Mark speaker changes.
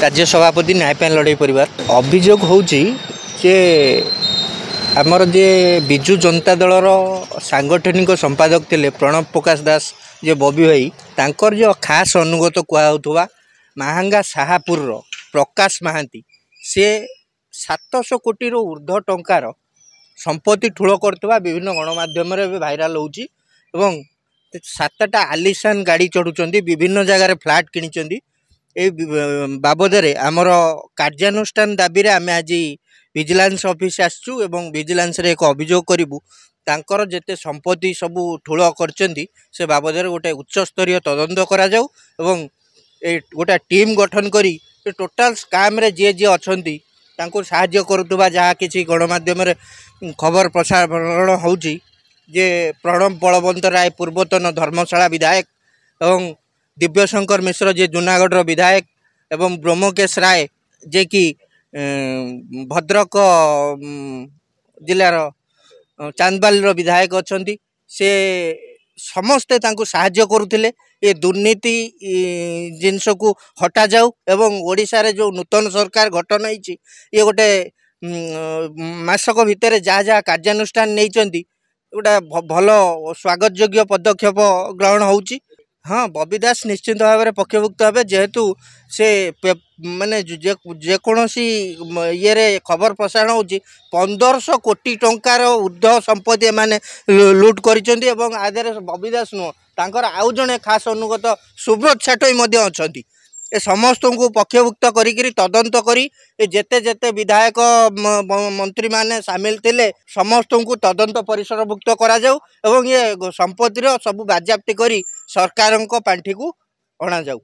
Speaker 1: राज्य सभापति न्यायपाल लड़ाई परिवार अभियोग होची जे आमर जे विजु जनता दलर सांगठनिक संपादक थे प्रणव प्रकाश दास जे बबी भाई तांकर जो खास अनुगत कहउथवा महांगा साहापुर प्रकाश महांती से 700 कोटी ऊर्ध्व टंकार संपत्ति ठूल करथवा विभिन्न गणमाध्यम भाइराल होची एवं 7टा आलिशान गाड़ी चढ़ुचंदी विभिन्न जगार फ्लैट किनिचंदी ए बाबदरे आमर कार्यानुष्ठान दाबी रे आमे आज विजिलेंस ऑफिस आसचु एवं विजिलेंस रे एक अभियोग करिवु तांकर जेते संपत्ति सबु ठूल करचंदी से बाबदरे गोटे उच्च स्तरीय तदंत करा जाऊ एवं ए गोटे टीम गठन करी टोटाल स्काम रे जे जे अछंती तांको सहाय्य करुवा जहाँ किसी गणमाध्यम खबर प्रसारण होची जे प्रणव बलवंत राय पूर्वतन धर्मशाला विधायक एवं दिव्यशंकर मिश्र जे जूनागढ़ विधायक एवं ब्रह्मकेश राय जे कि भद्रक जिलार चांदबाल विधायक अच्छा से समस्ते तांको साहाय्य करुले ये दुर्नीति जिनस को हटा जाऊ एवं ओडिशा रे जो नूतन सरकार गठन होती ये गोटे मासक भितर जहाँ जहाँ कार्यानुष्ठान नहीं गोटा भल स्वागत योग्य पदक्षेप ग्रहण होची। हाँ बबी दास निश्चिंत भाव में पक्षभुक्त हे जेहेतु से माने जेकोसी ये खबर प्रसारण हो 1500 कोटी टंकार ऊर्ध्व संपत्ति माने लुट करिसेंती एवं आधे बबी दास नुह तांकर आउ जने खास अनुगत सुब्रत छाटोई अच्छा ए समस्त को पक्षभुक्त करी तदंत करी जेते जेते विधायक मंत्री माने सामिल थिले समस्त को तदंत परिसरभुक्त करा जाऊ एवं ये संपत्तिर सब बाज्याप्ति करी सरकार पांठी को अणा जाऊ।